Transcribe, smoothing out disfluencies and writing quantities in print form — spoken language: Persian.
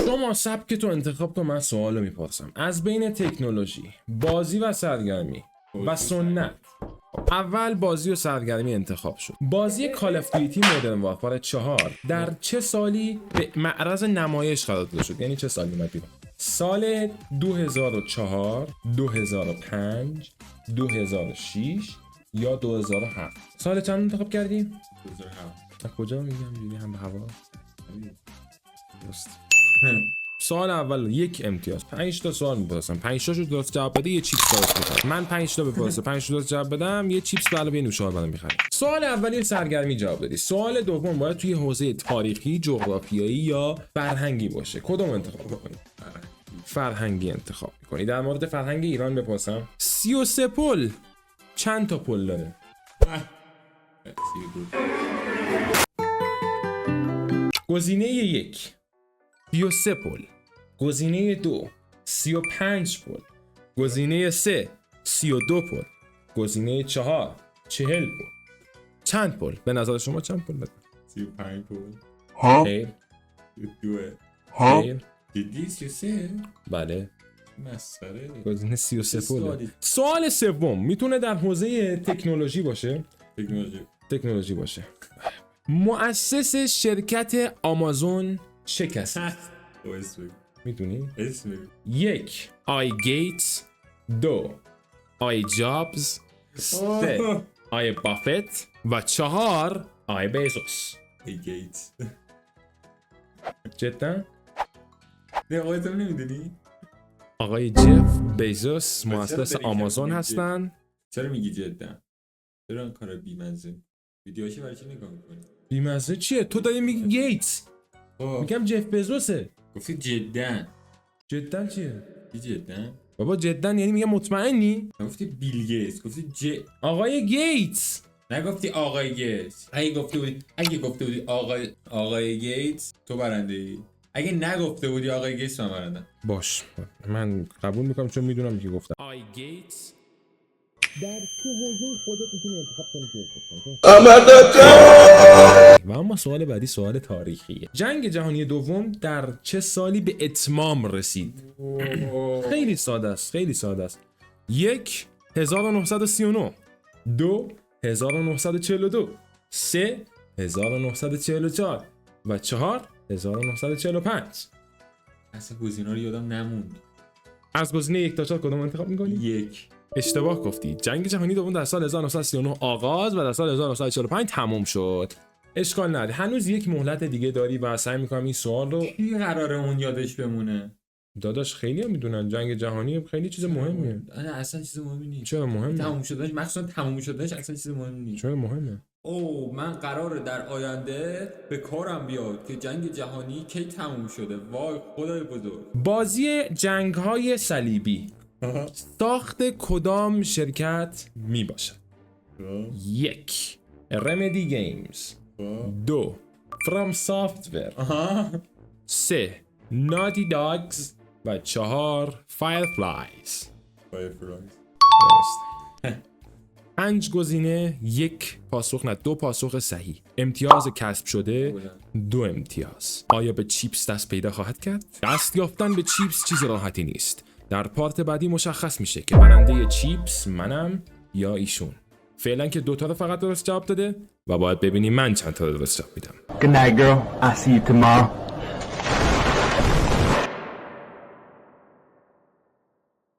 شما سبک تو انتخاب کن، من سوالو میپرسم. از بین تکنولوژی، بازی و سرگرمی و سنت، اول بازی و سرگرمی انتخاب شد. بازی کال اف دیوتی مدرن وارفار 4 در چه سالی به معرض نمایش قرار داده شد؟ یعنی چه سالی اومد بیرون؟ سال 2004، 2005، 2006 یا 2007؟ سال چند انتخاب کردی؟ 2007. از کجا میگم جوری هم به هوا؟ درست. سوال اول یک امتیاز. 5 تا سوال میپرسم، 5 تاشو درست جواب بده یه چیپس درست میخرم. من 5 تا بپرسم، 5 تا درست جواب بدم یه چیپس به علاوه یه نوشابه برام میخرم. سوال اولی سرگرمی جواب بدی. سوال دوم باید توی حوزه تاریخی، جغرافیایی یا فرهنگی باشه. کدوم انتخاب بکنی؟ فرهنگی انتخاب میکنی. در مورد فرهنگ ایران بپرسم، 33 پل چند تا پل داره؟ گزینه 1 33 پل، گزینه 2 35 پل، گزینه 3 32 پل، گزینه 4 40 پل. چند پل به نظر شما چند پل بده؟ 35 پول. خیر. 2 خیر. جدی 33؟ بله. مسخره. گزینه 33 پل. سوال سوم میتونه در حوزه تکنولوژی باشه. تکنولوژی باشه. مؤسس شرکت آمازون چه کسی؟ میدونی؟ اسم 1 آی گیتس، 2 آی جابز، 3 آی بافت و 4 آی بیزوس. ای گیتس. جدا؟ نه آقای تو نمیدونی؟ آقای جف بیزوس مؤسس آمازون هستن. چرا میگی جدا؟ چرا این کار بی‌مزه؟ ویدیوهاشو برای چی نگاه می‌کنی؟ بی‌مزه چیه؟ تو داری میگی گیتس. میگم جف بیزوسه. گفتی جدا. جدا چیه؟ جدا؟ بابا جدا یعنی میگم مطمئنی؟ گفتی بیل گیتس، گفتی آقای گیتس. نگفتی آقای گیتس. اگه گفته بودی آقای گیتس تو برنده ای. اگه نگفته بودی آقای گیتس من برنده. باش من قبول میکنم چون میدونم که گفتم. آی گیتس در چه حوزه خودت میتونی انتخاب کنی؟ و اما سوال بعدی سوال تاریخیه. جنگ جهانی دوم در چه سالی به اتمام رسید؟ خیلی ساده است، خیلی ساده است. 1 1939، 2 1942، 3 1944 و 4 1945. اصلا گزینه‌ها رو یادم نموند. از گزینه 1 تا 4 کدوم انتخاب می‌کنی؟ 1. اشتباه گفتی. جنگ جهانی دوم در سال 1939 آغاز و در سال 1945 تموم شد. اشکال نداره. هنوز یک مهلت دیگه داری و سعی می‌کنم این سوال رو کی قراره اون یادش بمونه؟ داداش خیلی هم میدونن جنگ جهانی خیلی چیز مهمیه. نه اصلا چیز مهمی نیست. چرا مهمه؟ تموم شدنش، مخصوصا تموم شدنش اصلا چیز مهمی نیست. چرا مهمه؟ من قراره در آینده به کارم بیاد که جنگ جهانی کی تموم شده. وای خدای بزرگ. بازی جنگ‌های صلیبی ساخت کدام شرکت می باشد؟ 1 رمدی گیمز، 2 فرام سافتور، 3 ناتی داگز و 4 فایرفلایز. 5 گزینه، 1 پاسخ نه 2 پاسخ صحیح. امتیاز کسب شده 2 امتیاز. آیا به چیپس دست پیدا خواهد کرد؟ دست یافتن به چیپس چیز راحتی نیست. در پارت بعدی مشخص میشه که برنده چیپس منم یا ایشون. فعلا که 2 تا رو فقط درست جواب داده و باید ببینیم من چند تا درست جواب میدم. Good night, girl. I'll see you tomorrow.